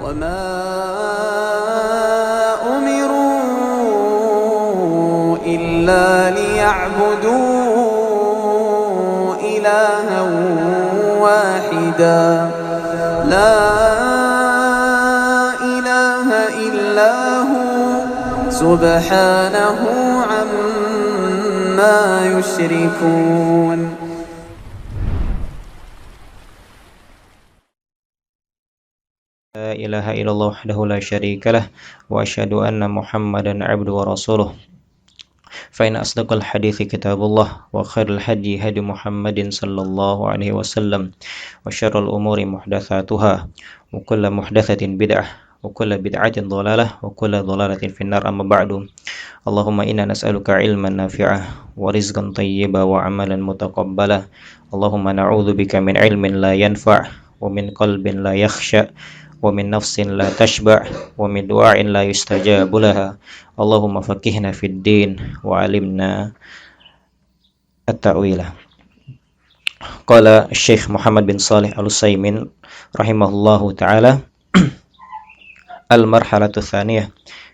وما أمروا إلا ليعبدوا إلها واحدا لا إله إلا هو سبحانه عما يشركون. لا إله إلا الله وحده لا شريك له وأشهد أن محمدا عبده ورسوله فإن أصدق الحديث كتاب الله وخير الهدي هدي محمد صلى الله عليه وسلم وشر الأمور محدثاتها وكل محدثة بدعة وكل بدعة ضلالة وكل ضلالة في النار. أما بعد اللهم إنا نسألك علما نافعا ورزقا طيبا وعملا متقبلا اللهم نعوذ بك من علم لا ينفع ومن قلب لا يخشع ومن نفس لا تشبع ومن دعاء لا يستجاب لها اللهم فقهنا في الدين وعلمنا التأويل. قال الشيخ محمد بن صالح العثيمين رحمه الله تعالى: المرحلة الثانية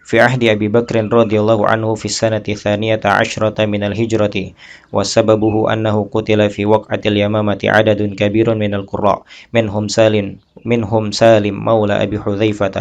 في عهد أبي بكر رضي الله عنه في السنة 12 من الهجرة، وسببه أنه قتل في وقعة اليمامة عدد كبير من القراء منهم سالم مولى أبي حذيفة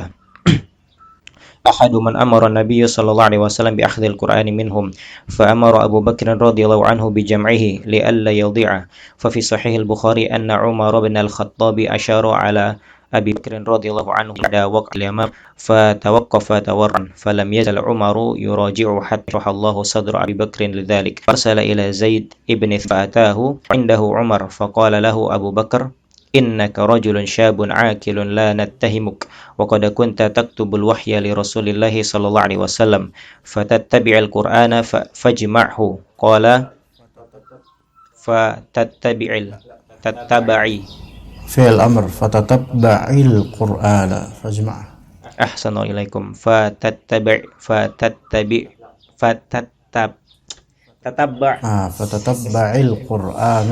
أحد من أمر النبي صلى الله عليه وسلم بأخذ القرآن منهم، فأمر أبو بكر رضي الله عنه بجمعه لئلا يضيع. ففي صحيح البخاري أن عمر بن الخطاب أشار على أبي بكر رضي الله عنه بعد وقع اليمامة فتوقف تورعا، فلم يزل عمر يراجع حتى شرح الله صدر أبي بكر لذلك، فأرسل إلى زيد ابن فأتاه عنده عمر فقال له أبو بكر: إنك رجل شاب عاقل لا نتهمك، وقد كنت تكتب الوحي لرسول الله صلى الله عليه وسلم فتتبع القرآن فاجمعه. قال: تتبعي فعل أمر فتتبعي القرآن فاجمعه. أحسن إليكم. فتتبعي القرآن.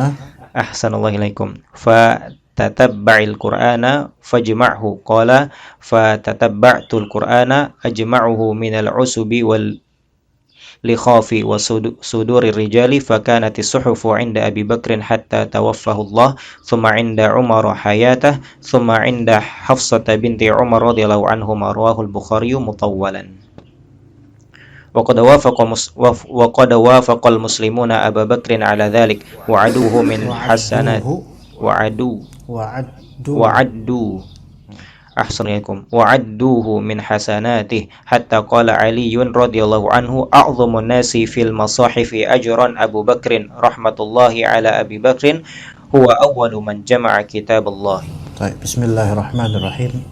أحسن الله إليكم. فتتبع القرآن فاجمعه. قال: فتتبعت القرآن أجمعه من العسب واللخاف وصدور الرجال، فكانت الصحف عند أبي بكر حتى توفاه الله، ثم عند عمر حياته، ثم عند حفصة بنت عمر رضي الله عنهما. رواه البخاري مطولا. وقد وافق المسلمون أبا بكر على ذلك وعدوه من حسنات وعدوه من حسناته، حتى قال علي رضي الله عنه: أعظم الناس في المصاحف أجرا أبو بكر رحمة الله على أبي بكر، هو أول من جمع كتاب الله. طيب، بسم الله الرحمن الرحيم.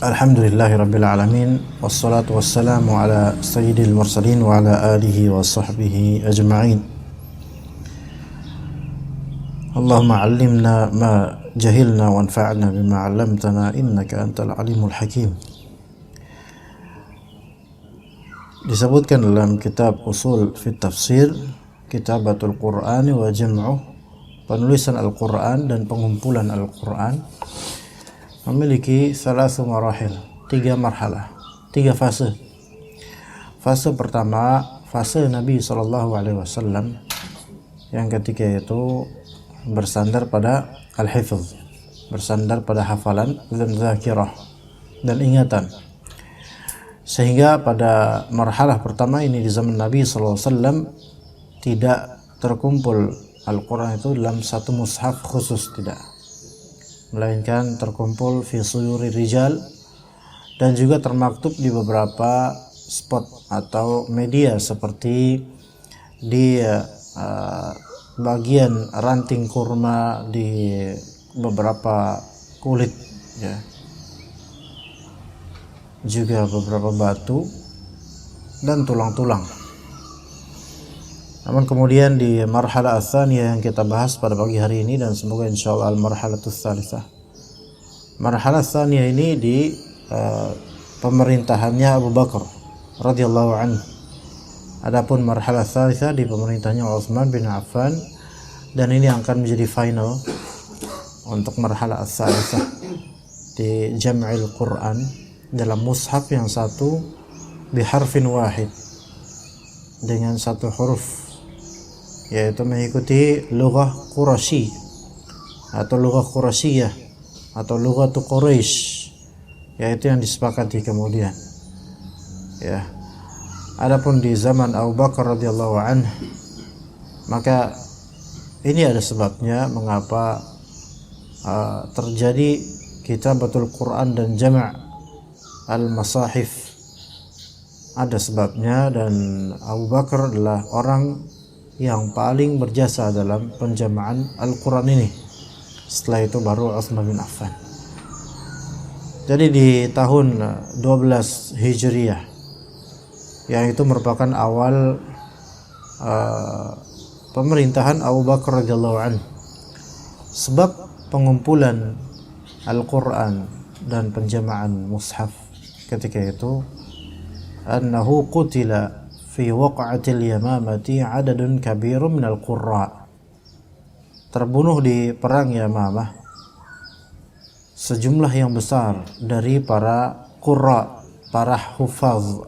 الحمد لله رب العالمين، والصلاة والسلام على سيد المرسلين وعلى آله وصحبه أجمعين. اللهم علمنا ما جهلنا وانفعنا بما علمتنا إنك أنت العليم الحكيم. Disebutkan dalam kitab Usul fi Tafsir, Kitabatul Qur'an wa Jam'uh, penulisan Al-Quran dan pengumpulan Al-Quran, memiliki salasu marahil, 3 marhalah, 3 fase. Fase pertama, fase Nabi SAW yang ketika itu bersandar pada al-hifz, bersandar pada hafalan dan zakirah dan ingatan, sehingga pada marhalah pertama ini di zaman Nabi SAW tidak terkumpul Al-Quran itu dalam satu mushaf khusus, tidak, melainkan terkumpul fi suyuri rijal dan juga termaktub di beberapa spot atau media seperti di bagian ranting kurma, di beberapa kulit, ya, juga beberapa batu dan tulang-tulang. Namun kemudian di marhalah ats-tsaniyah yang kita bahas pada pagi hari ini, dan semoga insyaallah al-marhalatus tsalitsah, marhalah ats-tsaniyah ini di pemerintahannya Abu Bakar radhiyallahu anhu. Adapun marhalah tsalitsah di pemerintahannya Utsman bin Affan, dan ini akan menjadi final untuk marhalah ats-tsalitsah. di jam'il Quran dalam mushaf yang satu biharfin wahid, dengan satu huruf, yaitu mengikuti lughah Quraisy atau lughah Quraisyah atau lughatu Quraisy, yaitu yang disepakati kemudian. Ya. Adapun di zaman Abu Bakar radhiyallahu anhu, maka ini ada sebabnya mengapa terjadi kitabatul Quran dan jama' al-masahif. Ada sebabnya, dan Abu Bakar adalah orang yang paling berjasa dalam penjamaan Al-Quran ini. Setelah itu baru Utsman bin Affan. Jadi di tahun 12 Hijriah, yang itu merupakan awal pemerintahan Abu Bakar radhiyallahu anhu, sebab pengumpulan Al-Quran dan penjamaan mushaf ketika itu, annahu qutila fi waq'atil yamamati adadun kabirun minal qurra, terbunuh di perang Yamamah sejumlah yang besar dari para qurra, para hufaz,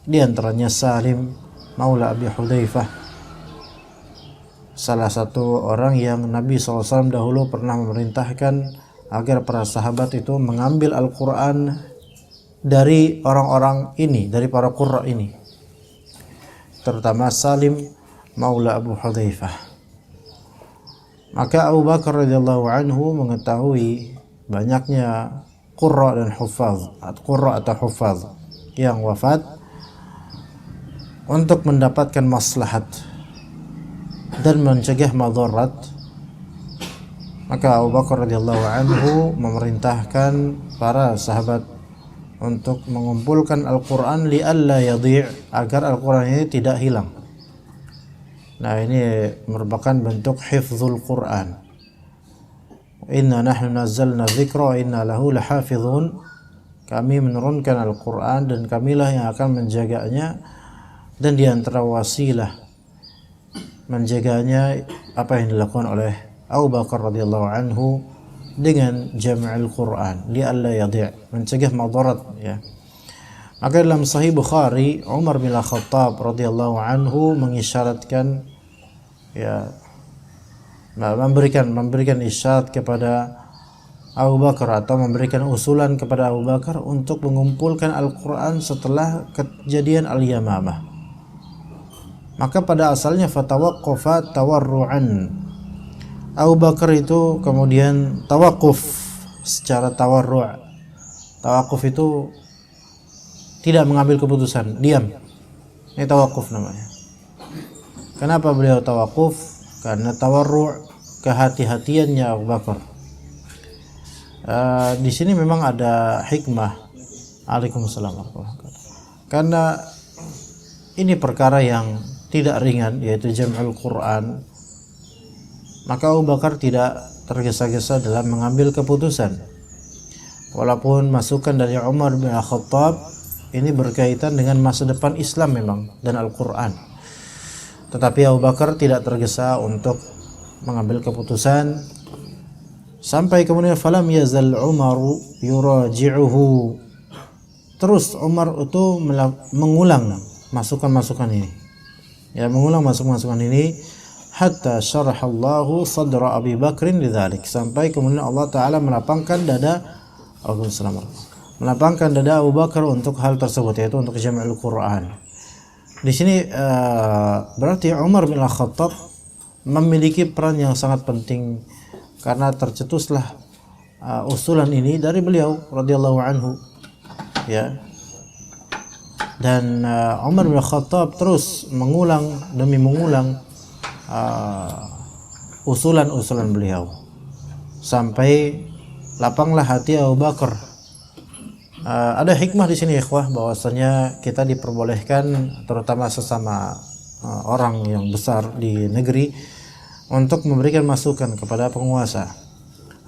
di antaranya Salim Maula Abi Hudzaifah, salah satu orang yang Nabi SAW dahulu pernah memerintahkan agar para sahabat itu mengambil Al-Quran dari orang-orang ini, dari para qurra ini, terutama Salim Maula Abu Hudzaifah. Maka Abu Bakar radhiyallahu anhu mengetahui banyaknya qurra dan hufaz, qurra atau hufaz yang wafat, untuk mendapatkan maslahat dan mencegah madarat, maka Abu Bakar radhiyallahu anhu memerintahkan para sahabat untuk mengumpulkan Al-Quran li'alla yadhi', agar Al-Quran ini tidak hilang. Nah, ini merupakan bentuk hifzul Quran. Inna nahnu nazzalna dzikra wa inna lahu lahafizun. Kami menurunkan Al-Quran dan kamilah yang akan menjaganya, dan di antara wasilah menjaganya apa yang dilakukan oleh Abu Bakar radhiyallahu anhu dengan jam'il Quran li'alla yadhi', mencegah madarat, ya. Maka dalam Sahih Bukhari, Umar bin Khattab radhiyallahu anhu mengisyaratkan, ya, memberikan isyarat kepada Abu Bakar, atau memberikan usulan kepada Abu Bakar untuk mengumpulkan Al-Quran setelah kejadian Al-Yamamah. Maka pada asalnya fatawaqqafa tawarru'an, Abu Bakar itu kemudian tawakuf secara tawarru'. Tawakuf itu tidak mengambil keputusan, diam. Ini tawakuf namanya. Kenapa beliau tawakuf? Karena tawarru', kehati-hatiannya Abu Bakar. Di sini memang ada hikmah. Waalaikumsalam warahmatullahi wabarakatuh. Karena ini perkara yang tidak ringan, yaitu jam'ul Quran. Maka Abu Bakar tidak tergesa-gesa dalam mengambil keputusan. Walaupun masukan dari Umar bin Khattab ini berkaitan dengan masa depan Islam memang dan Al-Quran, tetapi Abu Bakar tidak tergesa untuk mengambil keputusan, sampai kemudian falam yazal Umaru yuraji'uhu. Terus Umar itu mengulang masukan-masukan ini, ya, mengulang masukan-masukan ini, hatta syarahallahu sadra Abi Bakrin lidzalik, sampai kemudian Allah Ta'ala melapangkan dada Abu Bakar untuk hal tersebut, yaitu untuk jam'ul Quran. Di sini berarti Umar bin Khattab memiliki peran yang sangat penting, karena tercetuslah usulan ini dari beliau radhiyallahu anhu, ya. Dan Umar bin Khattab terus mengulang demi mengulang usulan-usulan beliau, sampai lapanglah hati Abu Bakar. Ada hikmah di sini, ikhwah, bahwasanya kita diperbolehkan, terutama sesama orang yang besar di negeri, untuk memberikan masukan kepada penguasa,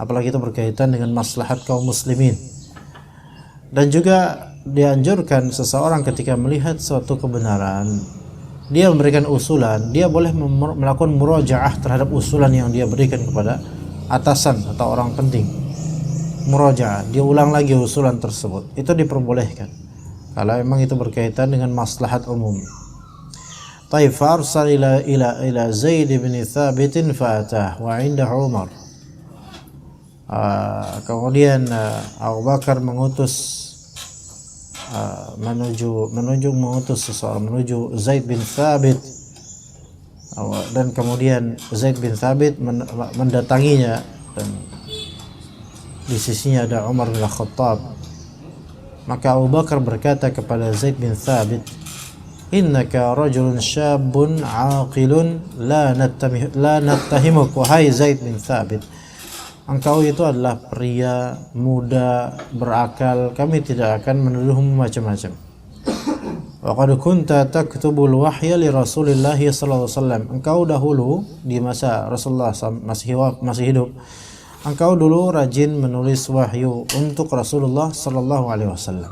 apalagi itu berkaitan dengan maslahat kaum muslimin. Dan juga dianjurkan seseorang ketika melihat suatu kebenaran, dia memberikan usulan, dia boleh melakukan murajaah terhadap usulan yang dia berikan kepada atasan atau orang penting. murajaah, dia ulang lagi usulan tersebut, itu diperbolehkan kalau memang itu berkaitan dengan maslahat umum. Taib farsal ila Zaid bin Thabit fa'atah wa 'indahu Umar. Kemudian Abu Bakar mengutus mengutus seseorang menuju Zaid bin Thabit, dan kemudian Zaid bin Thabit mendatanginya, dan di sisinya ada Umar bin Khattab. Maka Abu Bakar berkata kepada Zaid bin Thabit, innaka rajulun syabun aqilun la nattahimuk. Wahai Zaid bin Thabit, engkau itu adalah pria muda berakal, kami tidak akan menuduhmu macam-macam. Wa qad kunta taktubul wahya li Rasulillah sallallahu alaihi wasallam. Engkau dahulu di masa Rasulullah masih hidup, engkau dulu rajin menulis wahyu untuk Rasulullah sallallahu alaihi wasallam.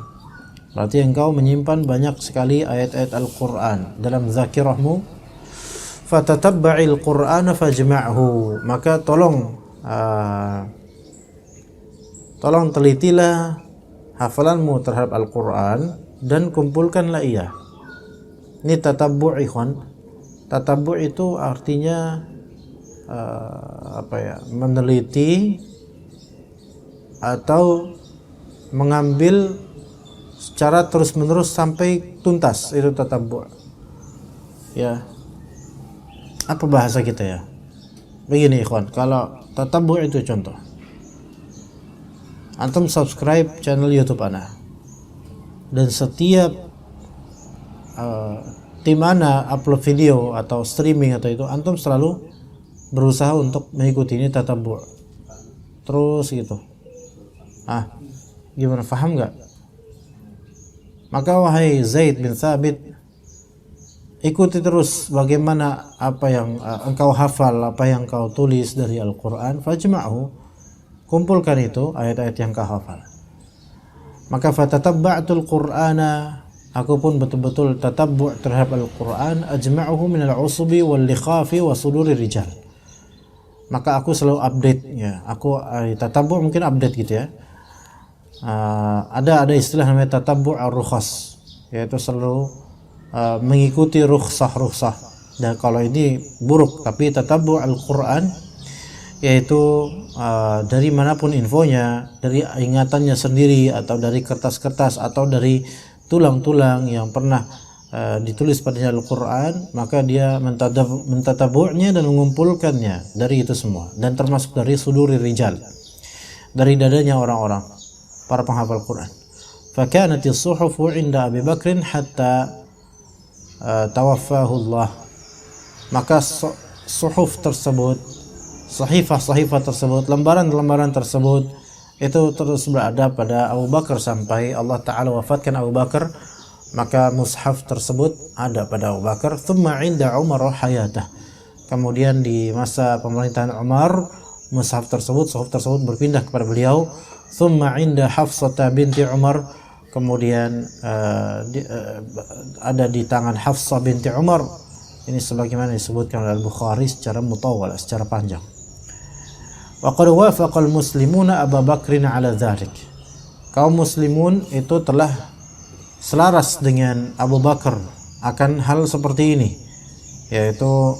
Berarti engkau menyimpan banyak sekali ayat-ayat Al-Qur'an dalam zakirahmu. Fatatabba'il Qur'ana fajma'hu. Maka tolong telitilah hafalanmu terhadap Al-Quran dan kumpulkanlah ia. Ini tatabbu' ikhwan. Tatabbu' itu artinya meneliti atau mengambil secara terus-menerus sampai tuntas, itu tatabbu'. Ya. Apa bahasa kita ya? Begini ikhwan, kalau tatabbu' itu contoh, antum subscribe channel YouTube ana, dan setiap di mana upload video atau streaming atau itu, antum selalu berusaha untuk mengikuti ini tatabbu'. Terus gitu. Gimana, paham nggak? Maka wahai Zaid bin Thabit, ikuti terus bagaimana apa yang engkau hafal, apa yang kau tulis dari Al-Quran. Fajma'hu, kumpulkan itu ayat-ayat yang kau hafal. Maka fatatabba'tul Qur'ana, aku pun betul-betul tatabbu' terhadap Al-Quran. Ajma'uhu minal usubi wal likhafi wa suduri rijal. Maka aku selalu update ya. Aku tatabbu' mungkin update gitu ya. Ada istilah namanya tatabbu' ar-rukhas, yaitu selalu mengikuti rukhsah. Dan kalau ini buruk, tapi tatabbu' Al-Quran yaitu dari manapun infonya, dari ingatannya sendiri atau dari kertas-kertas atau dari tulang-tulang yang pernah ditulis padanya Al-Quran, maka dia mentatabu'nya dan mengumpulkannya dari itu semua, dan termasuk dari suduri rijal, dari dadanya orang-orang para penghafal Quran. Fakanatis suhufu 'inda Abi Bakrin hatta tawaffahullah. Maka suhuf tersebut, sahifah tersebut, lembaran tersebut itu terus berada pada Abu Bakar sampai Allah Ta'ala wafatkan Abu Bakar. Maka mushaf tersebut ada pada Abu Bakar. Thumma 'inda Umar hayatah. Kemudian di masa pemerintahan Umar, mushaf tersebut berpindah kepada beliau. Thumma 'inda Hafsah binti Umar. Kemudian ada di tangan Hafsah binti Umar. Ini sebagaimana disebutkan oleh Al-Bukhari secara mutawwal, secara panjang. Wa qad wafaqal muslimuna Abu Bakrin 'ala dzalik. Kaum muslimun itu telah selaras dengan Abu Bakar akan hal seperti ini, yaitu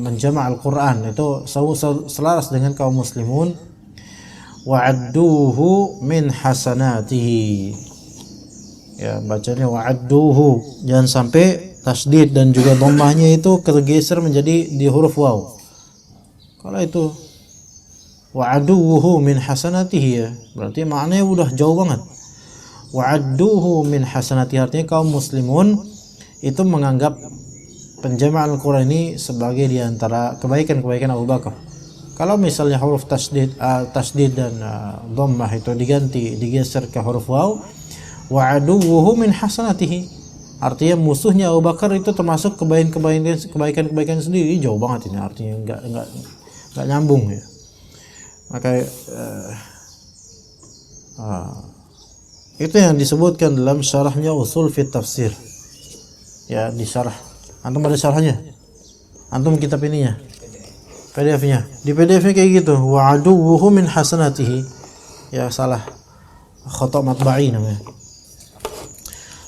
menjama' Al-Quran, itu selaras dengan kaum muslimun. Wa'adduhu min hasanatihi, ya bacanya wa'adduhu, jangan sampai tasdid dan juga dhammahnya itu tergeser menjadi di huruf waw. Kalau itu wa'adduhu min hasanatihi, ya berarti maknanya udah jauh banget. Wa'adduhu min hasanatihi artinya kaum muslimun itu menganggap penjamaan Al-Quran ini sebagai diantara kebaikan-kebaikan Abu Bakar. Kalau misalnya huruf tasdid dan dhammah itu digeser ke huruf waw, wa'aduwuhu min hasanatihi, artinya musuhnya Abu Bakar itu termasuk kebaikan sendiri. Jauh banget ini, artinya enggak nyambung ya. Maka itu yang disebutkan dalam syarahnya Usul Fit Tafsir. Ya, di syarah. Antum ada syarahnya? Antum kitab ininya? PDF-nya. Di PDF-nya kayak gitu. Wa aduwwuhu min hasanatihi. Ya salah. Khata' matba'i namanya.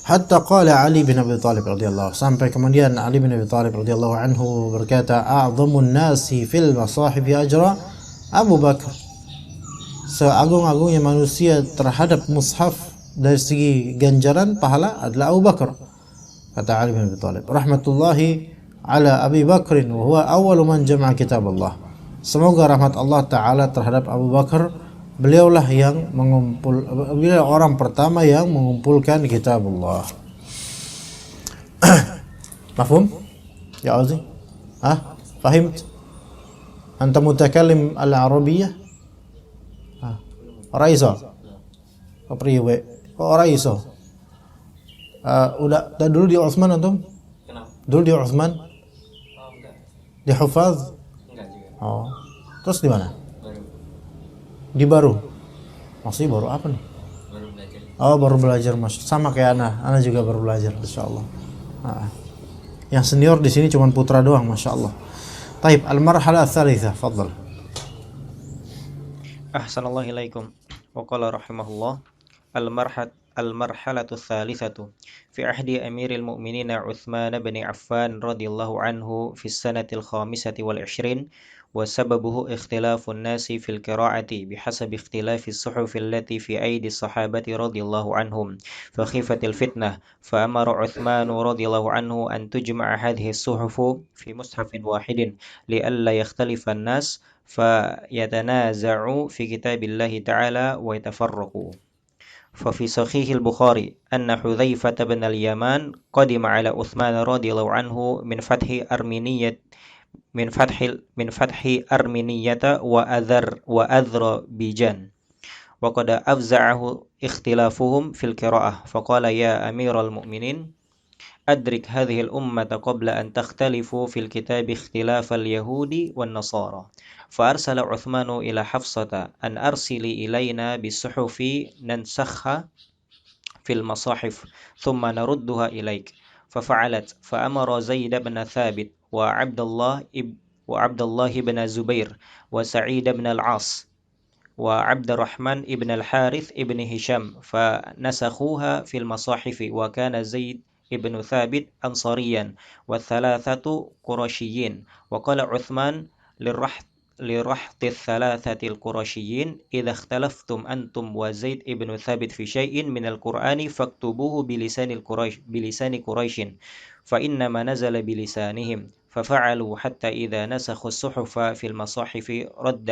Hatta qala Ali bin Abi Thalib radhiyallahu, sampai kemudian Ali bin Abi Thalib radhiyallahu anhu berkata, a'dhamun nasi fil masahif ajra Abu Bakar. Seagung-agungnya manusia terhadap mushaf dari segi ganjaran pahala adalah Abu Bakar. Kata Ali bin Abi Thalib, rahmatullahi ala Abi Bakrin wa huwa awwalu man jama'a kitab Allah. Semoga rahmat Allah taala terhadap Abu Bakar, beliau orang pertama yang mengumpulkan kitab Allah. Mafhum? Ya Azi? Fahimt? Anta mutakallim al-Arabiyyah? Raisa. Kapriwe. Raisa. Udah dulu di Utsman antum? Kenapa? Dulu di Utsman? Enggak. Di Hufaz? Enggak juga. Terus di mana? Baru. Di baru. Maksudnya baru apa nih? Baru belajar. Baru belajar, Mas. Sama kayak Ana juga baru belajar, insyaallah. Yang senior di sini cuma putra doang, masyaallah. Taib, al-marhala ats-tsalitsah, fadhal. Ahsanallahu ilaikum. Wa qala rahimahullah, al-marhalatu ats-tsalitsatu fi ahdi amiril mu'minin Utsman bin Affan radhiyallahu anhu fi as-sanatil khamisati wal 'ishrin wa sababuhu ikhtilafun nasi fil qira'ati bihasabi ikhtilafi as-suhuf allati fi aidi as-sahabati radhiyallahu anhum fa khifatil fitnah fa amara Utsman radhiyallahu anhu an tujma'a hadhihi as-suhuf fi mushafin wahidin li alla yakhtalifa an-nas fa yatanaza'u fi kitabillahi ta'ala wa yatafarraqu. ففي صحيح البخاري أن حذيفة بن اليمان قدم على عثمان رضي الله عنه من فتح أرمينية وأذربيجان وقد أفزعه اختلافهم في القراءة فقال يا أمير المؤمنين أدرك هذه الأمة قبل أن تختلف في الكتاب اختلاف اليهود والنصارى فأرسل عثمان إلى حفصة أن أرسلي إلينا بالصحف ننسخها في المصاحف ثم نردها إليك ففعلت فأمر زيد بن ثابت وعبد الله بن زبير وسعيد بن العاص وعبد الرحمن بن الحارث بن هشام فنسخوها في المصاحف وكان زيد ابن ثابت أنصاريا والثلاثة قرشيين وقال عثمان لرحط الثلاثة القرشيين إذا اختلفتم أنتم وزيد ابن ثابت في شيء من القرآن فاكتبوه بلسان قريش فإنما نزل بلسانهم ففعلوا حتى إذا نسخوا الصحف في المصاحف رد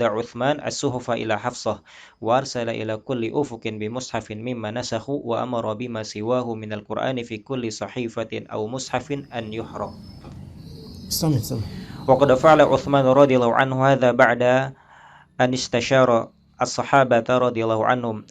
عثمان الصحف إلى حفصة وأرسل إلى كل أفق بمصحف مما نسخوا وأمر بما سواه من القرآن في كل صحيفة أو مصحف أن يحرق. وقد فعل عثمان رضي الله عنه هذا بعد أن استشار الصحابة رضي الله عنهم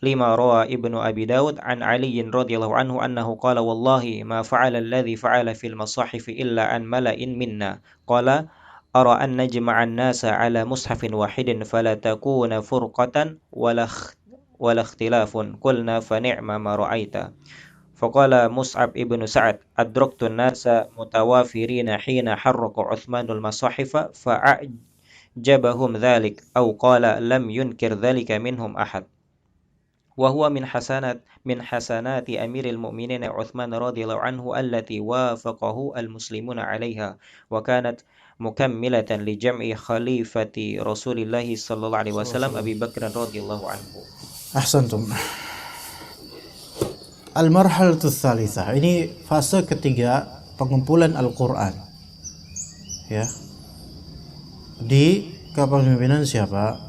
لما روى ابن أبي داود عن علي رضي الله عنه أنه قال والله ما فعل الذي فعل في المصاحف إلا عن ملأ منا قال أرى أن نجمع الناس على مصحف واحد فلا تكون فرقة ولا اختلاف قلنا فنعم ما رأيت فقال مصعب ابن سعد أدركت الناس متوافرين حين حرق عثمان المصاحف فأعجبهم ذلك أو قال لم ينكر ذلك منهم أحد وهو من حسنات أمير المؤمنين عثمان رضي الله عنه التي وافقه المسلمون عليها وكانت مكملة لجمع خليفة رسول الله صلى الله عليه وسلم أبي بكر رضي الله عنه. Ahsantum. Al-marhalatus tsalitsah. Ini fase ketiga pengumpulan Al-Qur'an. Ya. Di kepemimpinan siapa?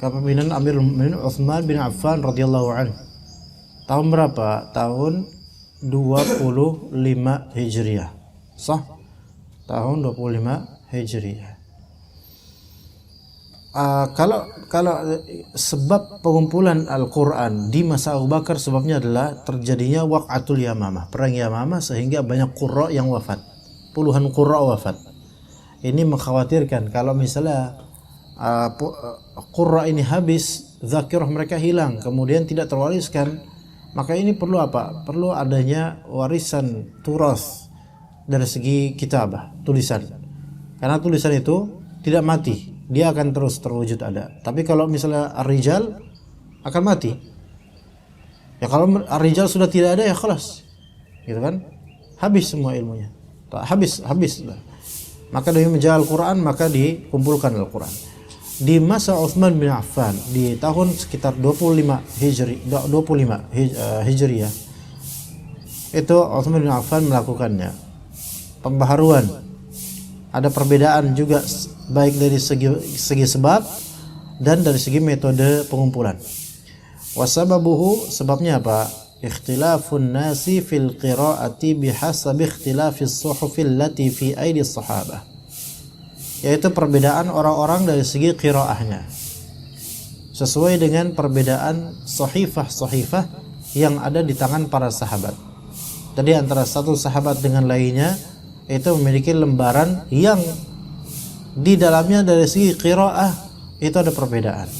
Kepemimpinan Amirul Mukminin Utsman bin Affan radhiyallahu anhu. Tahun berapa? Tahun 25 Hijriah. Sah? Tahun 25 Hijriah. Kalau sebab pengumpulan Al-Quran di masa Abu Bakar sebabnya adalah terjadinya waqatul Yamamah, perang Yamamah, sehingga banyak qurra yang wafat, puluhan qurra wafat. Ini mengkhawatirkan kalau misalnya qurra ini habis, zakirah mereka hilang, kemudian tidak terwariskan, maka ini perlu apa? Perlu adanya warisan turas dari segi kitabah, tulisan. Karena tulisan itu tidak mati, dia akan terus terwujud ada. Tapi kalau misalnya ar-rijal akan mati. Ya kalau ar-rijal sudah tidak ada ya khalas. Gitu kan? Habis semua ilmunya. Habis. Maka demi menjaga Al-Quran maka dikumpulkan Al-Quran. Di masa Utsman bin Affan di tahun sekitar 25 Hijriah itu Utsman bin Affan melakukannya. Pembaharuan. Ada perbedaan juga baik dari segi sebab dan dari segi metode pengumpulan. Wasababuhu, sebabnya apa? Ikhtilafun nasi fil qiraati bihasabi ikhtilafis suhufil lati fi aidi sahabah. Yaitu perbedaan orang-orang dari segi qiraahnya. Sesuai dengan perbedaan sahifah-sahifah yang ada di tangan para sahabat. Jadi antara satu sahabat dengan lainnya itu memiliki lembaran yang di dalamnya dari segi qiraah itu ada perbedaan.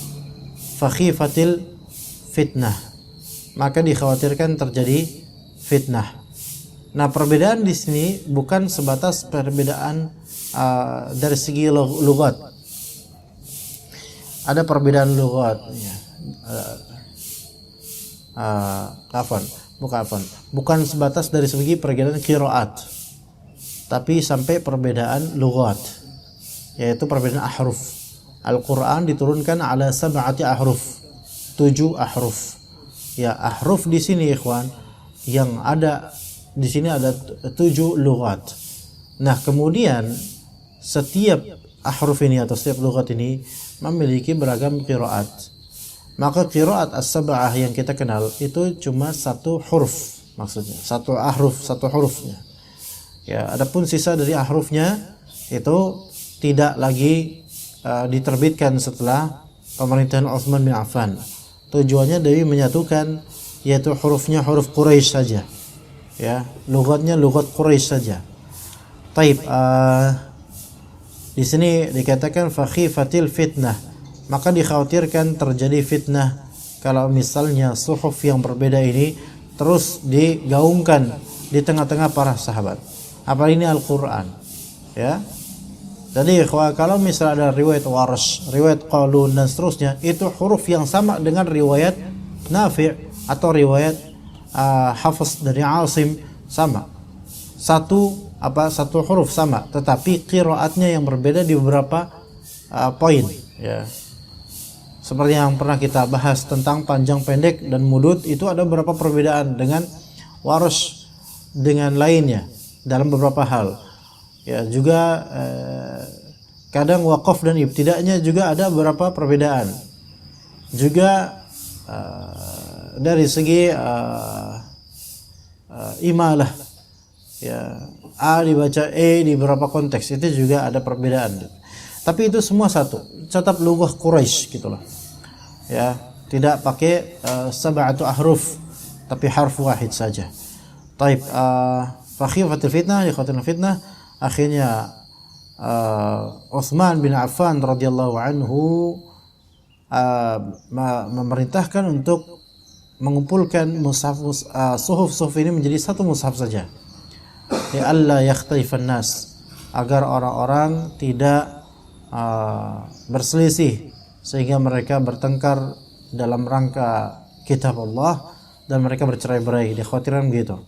Fakhifatil fitnah, maka dikhawatirkan terjadi fitnah. Nah, perbedaan di sini bukan sebatas perbedaan dari segi lughat. Ada perbedaan lughat. Bukan sebatas dari segi perbedaan qiraat, tapi sampai perbedaan lughat, yaitu perbedaan ahruf. Al-Quran diturunkan ala sab'ati ahruf, 7 ahruf. Ya, ahruf di sini ikhwan, yang ada di sini ada 7 lughat. Nah, kemudian setiap ahruf ini atau setiap lughat ini memiliki beragam qiraat. Maka qiraat as-sab'ah yang kita kenal itu cuma satu huruf, maksudnya satu ahruf, satu hurufnya. Ya, adapun sisa dari ahrufnya itu tidak lagi diterbitkan setelah pemerintahan Utsman bin Affan. Tujuannya dari menyatukan, yaitu hurufnya huruf Quraisy saja. Ya, lughatnya lughat Quraisy saja. Taib, di sini dikatakan fakhifatil fitnah, maka dikhawatirkan terjadi fitnah kalau misalnya suhuf yang berbeda ini terus digaungkan di tengah-tengah para sahabat. Apa ini Al-Quran, ya? Jadi kalau misalnya ada riwayat Warsh, riwayat Qalun dan seterusnya, itu huruf yang sama dengan riwayat Nafi' atau riwayat Hafs dari Asim sama. Satu huruf sama, tetapi qiraatnya yang berbeda di beberapa poin, ya. Seperti yang pernah kita bahas tentang panjang pendek dan mudud, itu ada beberapa perbedaan dengan Warsh dengan lainnya dalam beberapa hal. Ya, juga kadang waqaf dan ibtida'nya juga ada beberapa perbedaan. Juga dari segi imalah, ya, A dibaca E di beberapa konteks itu juga ada perbedaan. Tapi itu semua satu, tetap lughah Quraisy gitulah. Ya, tidak pakai sab'atu ahruf, tapi harf wahid saja. Taib, fakhifatil fitnah, yakhatil fitnah. Akhirnya Utsman bin Affan radhiyallahu anhu memerintahkan untuk mengumpulkan suhuf ini menjadi satu mushaf saja. Ya alla yakhtalifan nas, agar orang-orang tidak berselisih sehingga mereka bertengkar dalam rangka kitab Allah dan mereka bercerai-berai. Dikhawatirkan begitu.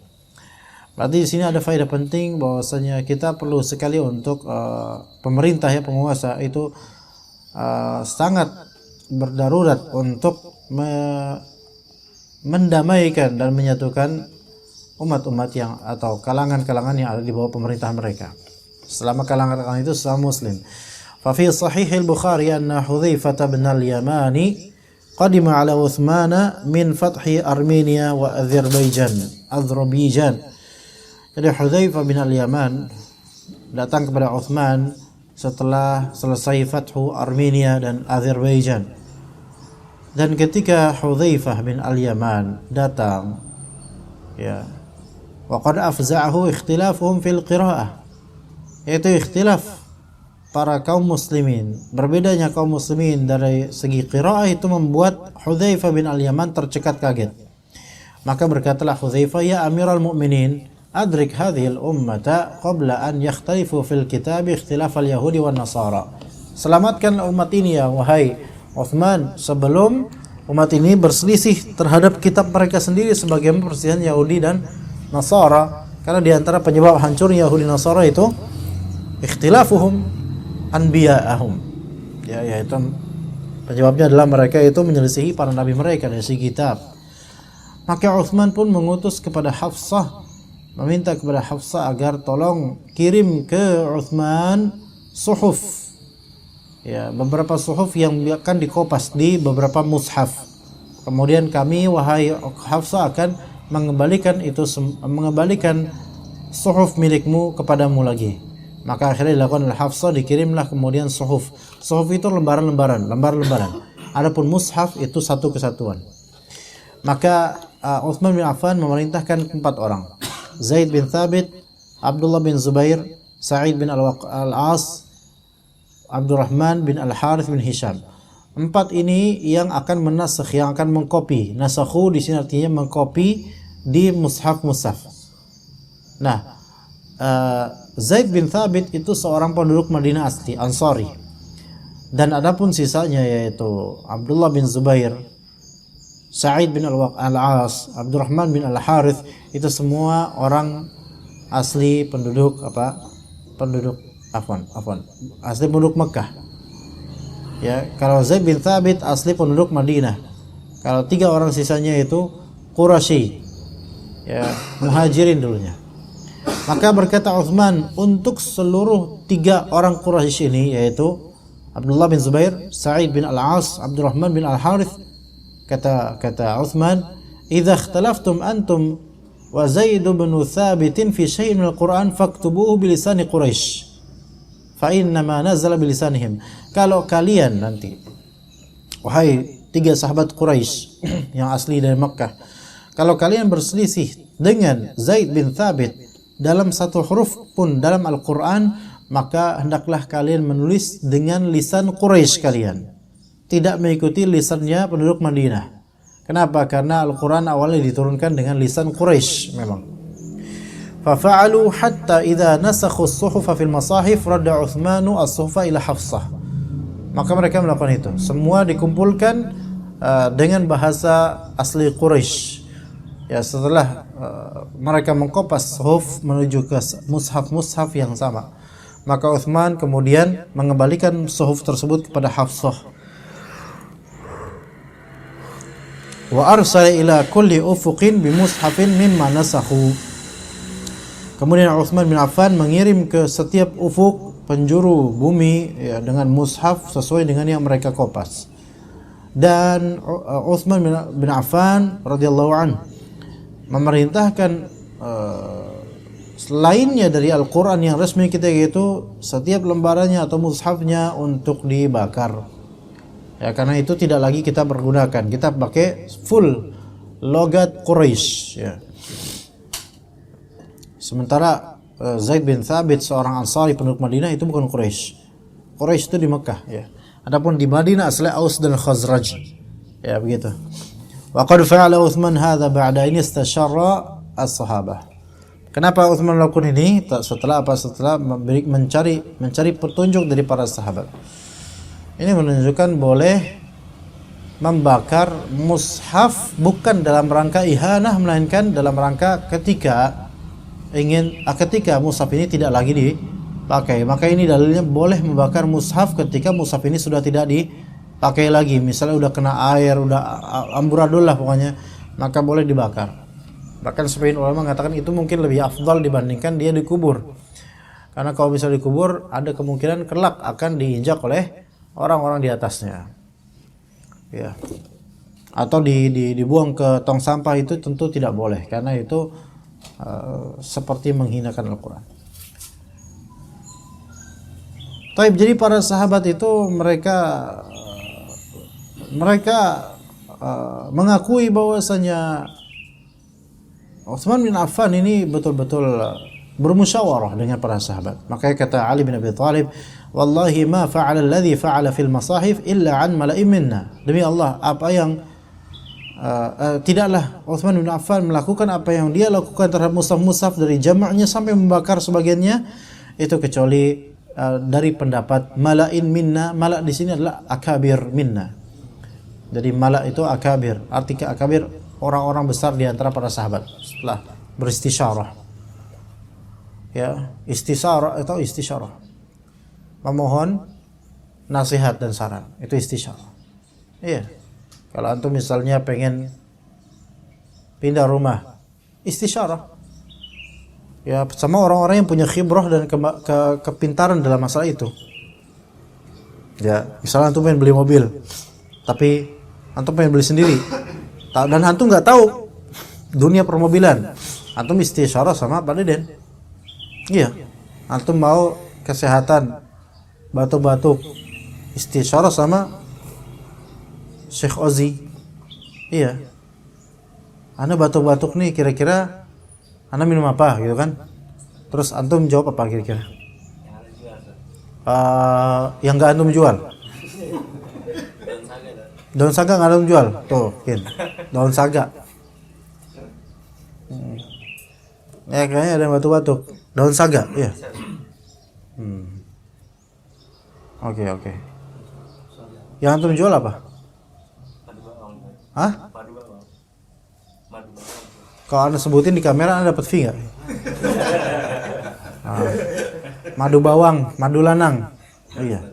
Berarti di sini ada faedah penting bahwasanya kita perlu sekali untuk pemerintah, ya, penguasa itu sangat berdarurat untuk mendamaikan dan menyatukan umat-umat yang atau kalangan-kalangan yang ada di bawah pemerintah mereka. Selama kalangan-kalangan itu sesama muslim. Fa fi sahih al-Bukhari anna Hudzaifah bin al-Yamani qadima ala Utsman min fathi Armenia wa Azerbaijan. Jadi Hudzaifah bin al-Yaman datang kepada Utsman setelah selesai fathu Armenia dan Azerbaijan. Dan ketika Hudzaifah bin al-Yaman datang, ya, wa qad afza'ahu ikhtilafuhum fil qiraah, yaitu ikhtilaf para kaum muslimin, berbedanya kaum muslimin dari segi qiraah itu membuat Hudzaifah bin al-Yaman tercekat kaget. Maka berkatalah Hudzaifah, ya Amirul Mukminin, adrik hadhil ummata qabla an yakhtalifu fil kitab ikhtilaf al-yahudi wan nasara. Selamatkan umat ini ya wahai Uthman sebelum umat ini berselisih terhadap kitab mereka sendiri sebagaimana perselisihan Yahudi dan Nasara. Karena di antara penyebab hancurnya Yahudi Nasara itu ikhtilafuhum anbiya'ahum. Ya, yaitu penyebabnya adalah mereka itu menyelisihi para nabi mereka dari segi kitab. Maka Uthman pun mengutus kepada Hafsah, meminta kepada Hafsah agar tolong kirim ke Uthman suhuf. Ya, beberapa suhuf yang akan dikopas di beberapa mushaf. Kemudian kami wahai Hafsah akan mengembalikan suhuf milikmu kepadamu lagi. Maka akhirnya dilakukan oleh Hafsah, dikirimlah kemudian suhuf. Suhuf itu lembaran-lembaran. Adapun mushaf itu satu kesatuan. Maka Uthman bin Affan memerintahkan 4 orang. Zaid bin Thabit, Abdullah bin Zubair, Sa'id bin Al-As, Abdurrahman bin Al-Harith bin Hisham. 4 ini yang akan menasakh, yang akan mengkopi. Nasakhu di sini artinya mengkopi di mushaf-mushaf. Nah, Zaid bin Thabit itu seorang penduduk Madinah asli, Ansari. Dan adapun sisanya yaitu Abdullah bin Zubair, Sa'id bin Al-As, Abdurrahman bin Al-Harith, itu semua orang asli penduduk asli penduduk Mekah. Ya, kalau Zaid bin Thabit asli penduduk Madinah. Kalau 3 orang sisanya itu Quraisy. Ya, muhajirin dulunya. Maka berkata Uthman untuk seluruh 3 orang Quraisy ini, yaitu Abdullah bin Zubair, Sa'id bin Al-As, Abdurrahman bin Al-Harith, kata Uthman, "Idza ikhtalaftum antum wa Zaid bin Thabit fi syai'in min al-Qur'an faktubuhu bi lisani Quraisy. Fa inna ma nazala bi lisanihim." Kalau kalian nanti, wahai 3 sahabat Quraisy yang asli dari Makkah, kalau kalian berselisih dengan Zaid bin Thabit dalam satu huruf pun dalam Al-Quran, maka hendaklah kalian menulis dengan lisan Quraisy kalian, tidak mengikuti lisannya penduduk Madinah. Kenapa? Karena Al-Quran awalnya diturunkan dengan lisan Quraisy memang. Fafa'alu hatta idza nasakhu as-suhufa fil masahif radda Uthmanu as-suhufa ila Hafsah. Maka mereka melakukan itu. Semua dikumpulkan dengan bahasa asli Quraisy. Ya, setelah mereka mengkopas suhuf menuju ke mushaf-mushaf yang sama, maka Uthman kemudian mengembalikan suhuf tersebut kepada Hafsah. Wa arsala ila kulli ufuqin bi mushafin mimma nasakhu. Kemudian Uthman bin Affan mengirim ke setiap ufuk, penjuru bumi, ya, dengan mushaf sesuai dengan yang mereka kopas. Dan Uthman bin Affan radhiyallahu anhu memerintahkan selainnya dari Al-Quran yang resmi kita, yaitu setiap lembarannya atau mushafnya untuk dibakar. Ya, karena itu tidak lagi kita pergunakan, kita pakai full logat Quraisy. Ya. Sementara Zaid bin Thabit seorang Ansari penduduk Madinah itu bukan Quraisy. Quraisy itu di Mekah. Ya. Adapun di Madinah asli Aus dan Khazraj. Ya, begitu. Wa qad fa'ala Uthman hadza ba'da in istasyara as-sahabah. Kenapa Uthman melakukan ini? Setelah mencari petunjuk dari para sahabat. Ini menunjukkan boleh membakar mushaf bukan dalam rangka ihanah, melainkan dalam rangka ketika mushaf ini tidak lagi dipakai. Maka ini dalilnya boleh membakar mushaf ketika mushaf ini sudah tidak dipakai lagi. Misalnya udah kena air, udah amburadul lah pokoknya, maka boleh dibakar. Bahkan sebagian ulama mengatakan itu mungkin lebih afdal dibandingkan dia dikubur. Karena kalau bisa dikubur, ada kemungkinan kelak akan diinjak oleh orang-orang di atasnya. Ya. Atau dibuang ke tong sampah, itu tentu tidak boleh, karena itu seperti menghinakan Al-Quran. Jadi para sahabat itu mereka mengakui bahwasanya Utsman bin Affan ini betul-betul bermusyawarah dengan para sahabat. Makanya kata Ali bin Abi Thalib, "Wallahi ma fa'ala alladhi fa'ala fil masahif illa an mala'im minna." Demi Allah, apa yang tidaklah Utsman bin Affan melakukan apa yang dia lakukan terhadap mushaf-mushaf dari jamaknya sampai membakar sebagiannya itu kecuali dari pendapat mala'in minna. Mala' di sini adalah akabir minna. Jadi mala' itu akabir, arti akabir orang-orang besar di antara para sahabat setelah beristisyarah. Ya, istisyarah atau istisyarah. Memohon nasihat dan saran, itu istisyarah. Iya. Kalau antum misalnya pengen pindah rumah, istisyarah. Ya, sama orang-orang yang punya khibrah dan kepintaran dalam masalah itu. Ya, misalnya antum pengen beli mobil, tapi antum pengen beli sendiri. Dan antum nggak tahu dunia permobilan. Antum istisyarah sama Pak Deden. Iya. Antum mau kesehatan, batuk-batuk, istisyarah sama Syekh Ozi. Iya. Ana batuk-batuk nih, kira-kira ana minum apa gitu kan? Terus antum jawab apa kira-kira? Yang nggak antum jual. Daun saga nggak antum jual. Tuh, daun saga. Ya kayaknya ada yang batuk-batuk. Daun saga, iya. Oke. Yang antum jual apa? Hah? Kalau anda sebutin di kamera, anda dapat fee nggak? Madu bawang, madu lanang. Iya.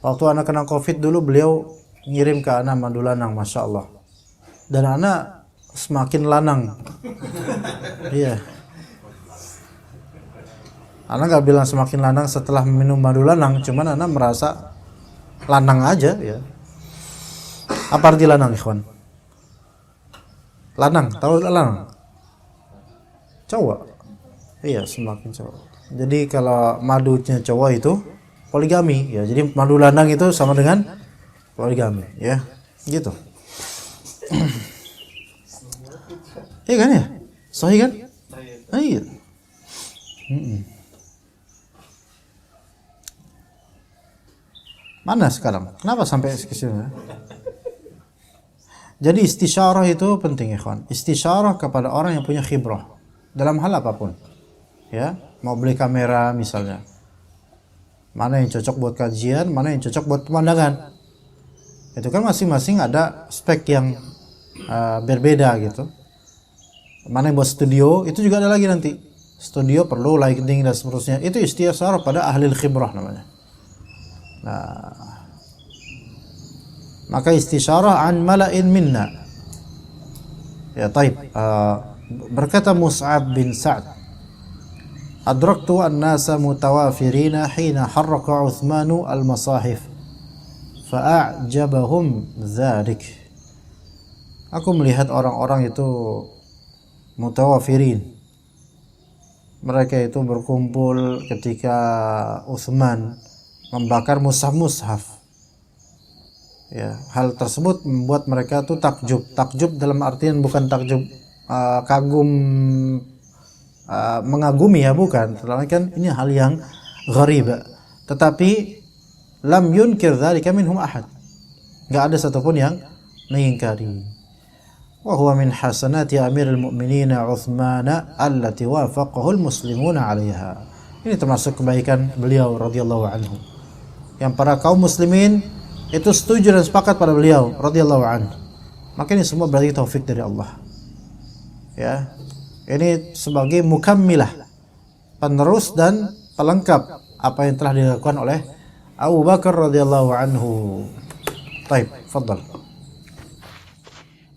Waktu anak kena COVID dulu, beliau ngirim ke anak madu lanang, masya Allah. Dan anak semakin lanang. Iya. Anak nggak bilang semakin lanang setelah minum madu lanang, cuman anak merasa lanang aja, ya. Apa arti lanang, ikhwan? Lanang, tahu lanang? Cowok. Iya, semakin cowok. Jadi kalau madunya cowok itu poligami, ya. Jadi madu lanang itu sama dengan poligami, ya. Gitu. Iya kan ya? Sahih kan? Iya. Mana sekarang? Kenapa sampai ke sini? Jadi istisyarah itu penting, ikhwan. Istisyarah kepada orang yang punya khibrah dalam hal apapun. Ya, mau beli kamera misalnya. Mana yang cocok buat kajian, mana yang cocok buat pemandangan. Itu kan masing-masing ada spek yang berbeda gitu. Mana yang buat studio, itu juga ada lagi nanti. Studio perlu lighting dan seterusnya. Itu istisyarah pada ahli khibrah namanya. Nah, maka istisyarah an mala'in minna. Ya, taib. Berkata Mus'ab bin Sa'd, adraktu an-nasa mutawafirina hina harraka Uthmanu al-masahif fa'ajabahum dzalik. Aku melihat orang-orang itu mutawafirin. Mereka itu berkumpul ketika Uthman membakar mushaf-mushaf. Ya, hal tersebut membuat mereka tuh takjub. Takjub dalam artian bukan takjub kagum, mengagumi, ya, bukan. Kan ini hal yang gharib. Tetapi lam yunkir dzalika minhum ahad. Enggak ada satupun yang mengingkari. Wa huwa min hasanati Amirul Mukminin Utsman allati wafaqahu al-muslimuna 'alaiha. Ini termasuk kebaikan beliau radhiyallahu anhu. Yang para kaum muslimin itu setuju dan sepakat pada beliau radhiyallahu anhu. Maka ini semua berarti taufik dari Allah. Ya. Ini sebagai mukammilah, penerus dan pelengkap apa yang telah dilakukan oleh Abu Bakar radhiyallahu anhu. Baik, tafadhal.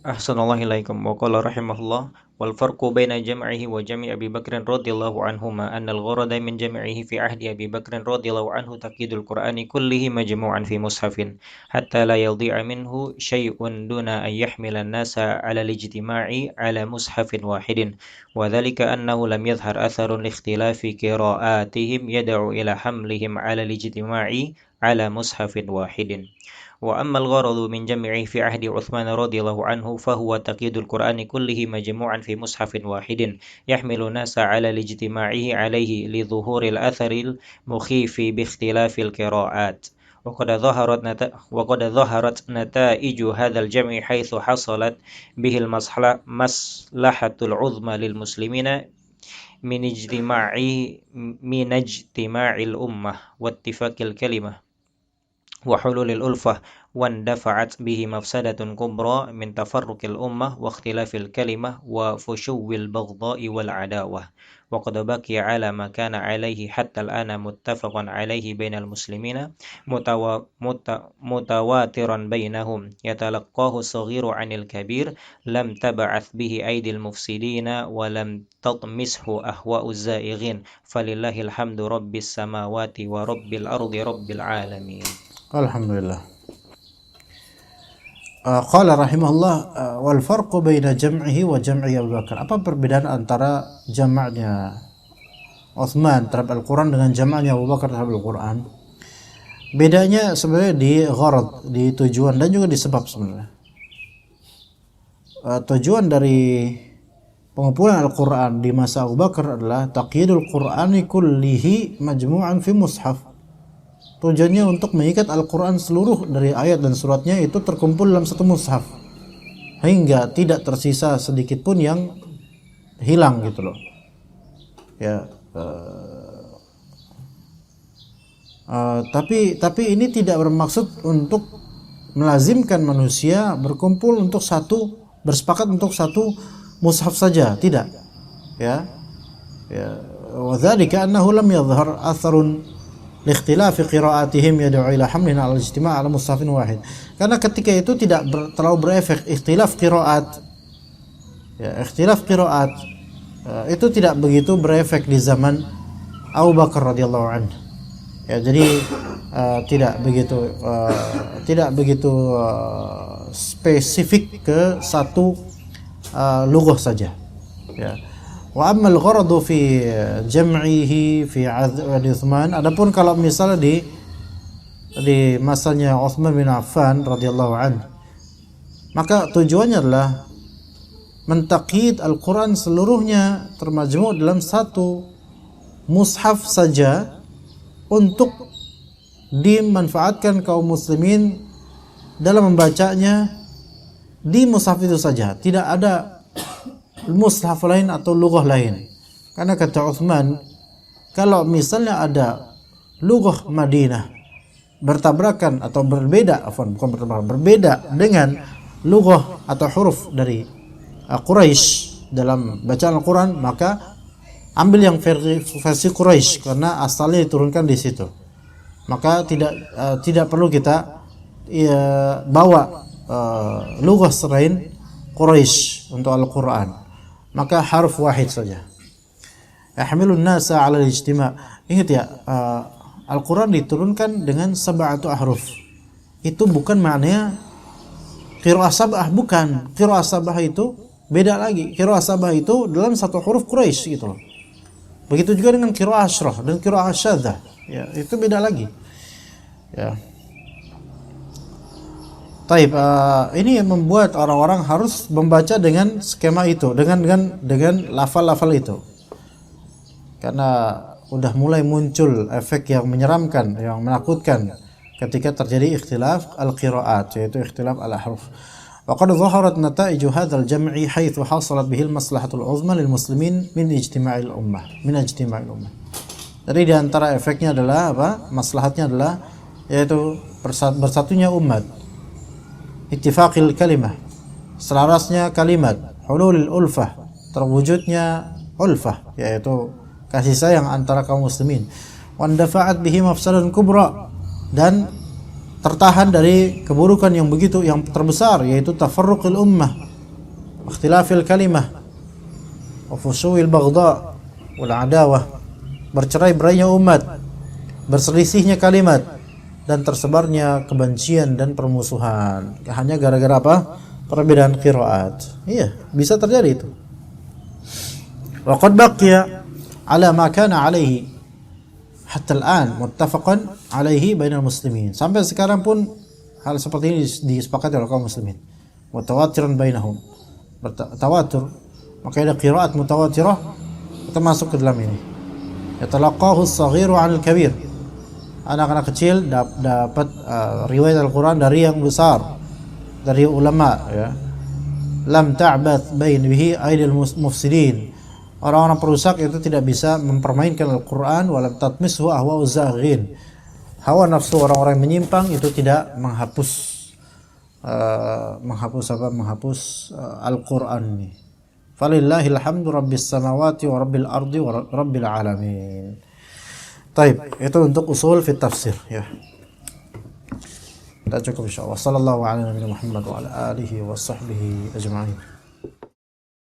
Ahsanallahu ilaikum wa qala rahimahullah wal farqu baina jam'ihi wa jam'i Abi Bakr radhiyallahu anhuma anna al-gharada min jam'ihi fi ahdi Abi Bakr radhiyallahu anhu taqidul Qur'ani kullihi majmu'an fi mushafin hatta la yadhi'a minhu syai'un duna an yahmila an-nasa 'ala al-ijtima'i 'ala mushafin wahidin wa dhalika annahu lam yadhhar atharun li ikhtilafi qira'atihim yad'u ila hamlihim 'ala al-ijtima'i 'ala mushafin wahidin. وأما الغرض من جمعه في عهد عثمان رضي الله عنه فهو تقييد القرآن كله مجموعا في مصحف واحد يحمل الناس على الاجتماع عليه لظهور الأثر المخيف باختلاف القراءات وقد ظهرت نتائج هذا الجمع حيث حصلت به المصلحة العظمى للمسلمين من اجتماع الأمة واتفاق الكلمة وحلول الألفة واندفعت به مفسدة كبرى من تفرق الأمة واختلاف الكلمة وفشو البغضاء والعداوة وقد بقي على ما كان عليه حتى الآن متفق عليه بين المسلمين متواترا بينهم يتلقاه الصغير عن الكبير لم تبعث به أيدي المفسدين ولم تطمسه أهواء الزائغين فلله الحمد رب السماوات ورب الأرض رب العالمين. Alhamdulillah. Qala rahimahullah wal farqu baina jam'ihi wa jam'i Abu Bakar. Apa perbedaan antara jamaknya Utsman terhadap Al-Quran dengan jamaknya Abu Bakar terhadap Al-Quran? Bedanya sebenarnya di gharad, di tujuan dan juga di sebab sebenarnya. Tujuan dari pengumpulan Al-Quran di masa Abu Bakar adalah taqyidul Qur'ani kullihi majmu'an fi mushaf. Tujuannya untuk mengikat Al-Quran seluruh dari ayat dan suratnya itu terkumpul dalam satu mushaf, hingga tidak tersisa sedikit pun yang hilang gitu loh. Ya, tapi ini tidak bermaksud untuk melazimkan manusia berkumpul untuk bersepakat untuk satu mushaf saja, tidak. Ya, wa dzalika annahu lam yadhhar atharun liikhtilafi qiraatihim yad'u ila hamlin 'ala al-ijtima' 'ala mushafin wahid. Karena ketika itu tidak terlalu berefek ikhtilaf qiraat. Ya, ikhtilaf qiraat itu tidak begitu berefek di zaman Abu Bakar radhiyallahu anhu. Ya, jadi tidak begitu spesifik ke satu lughah saja. Ya. Wa ammal gharadu fi jam'ihi fi Utsman, adapun kalau misalnya di masanya Utsman bin Affan radhiyallahu anhu, maka tujuannya adalah mentaqyid Al-Quran seluruhnya termajmu' dalam satu mushaf saja untuk dimanfaatkan kaum muslimin dalam membacanya di mushaf itu saja, tidak ada mushaf lain atau lughah lain. Karena kata Utsman, kalau misalnya ada lughah Madinah bertabrakan atau berbeda dengan lughah atau huruf dari Quraisy dalam bacaan Al-Quran, maka ambil yang versi Quraisy karena asalnya diturunkan di situ. Maka tidak perlu kita bawa lughah selain Quraisy untuk Al-Quran. Maka harf wahid saja. Yahmilun nasa 'ala al-ijtima'. Ingat ya, Al-Quran diturunkan dengan sab'atu ahruf. Itu bukan maknanya qiraah sab'ah, bukan. Qiraah sab'ah itu beda lagi. Qiraah sab'ah itu dalam satu huruf Quraisy gitu loh. Begitu juga dengan qiraah asyrah dan qiraah syadzah. Ya, itu beda lagi. Ya. Taib, ini yang membuat orang-orang harus membaca dengan skema itu, dengan lafal-lafal itu. Karena udah mulai muncul efek yang menyeramkan, yang menakutkan ketika terjadi ikhtilaf al-qiraat, yaitu ikhtilaf al-ahruf. Wa qad dhaharat nata'ij hadzal jam'i haitsu hasalat bihi al-maslahatul 'uzma lil muslimin min ijtima'il ummah. Jadi di antara efeknya adalah apa? Maslahatnya adalah yaitu bersatunya umat. Ittifaqil kalimah, selarasnya kalimat, hululil ulfah, terwujudnya ulfah, yaitu kasih sayang antara kaum muslimin, wandafa'at bihi mafsadan kubra, dan tertahan dari keburukan yang terbesar, yaitu tafarruqil ummah, ikhtilafil kalimah, wa fusuil baghdha wal adawah, bercerai-berainya umat, berselisihnya kalimat, dan tersebarnya kebencian dan permusuhan hanya gara-gara apa? Perbedaan qiraat. Iya, bisa terjadi itu. Wa qad baqiya ala ma kana alaihi hatta al-an muttafaqan alaihi bainal muslimin. Sampai sekarang pun hal seperti ini disepakati oleh kaum muslimin. Mutawatiran bainahum. Tawatur. Maka ada qiraat mutawatirah termasuk ke dalam ini. Yatalaqahu as-saghiru 'anil kabir. anak-anak kecil dapat riwayat Al-Quran dari yang besar, dari ulama, ya. Lam ta'bath bain bihi aidil mufsidin. Orang-orang perusak itu tidak bisa mempermainkan Al-Quran. Walam tatmishu ahwa'u zaghin. Hawa nafsu orang-orang yang menyimpang itu tidak menghapus Al-Quran ini. Falillahil hamdu rabbis samawati wa rabbil ardi wa rabbil alamin. Taib, itu untuk usul fit tafsir, ya. Kita cukup insyaallah. Sallallahu alaihi wa sallam Muhammad wa ala alihi wa sahbihi ajma'in.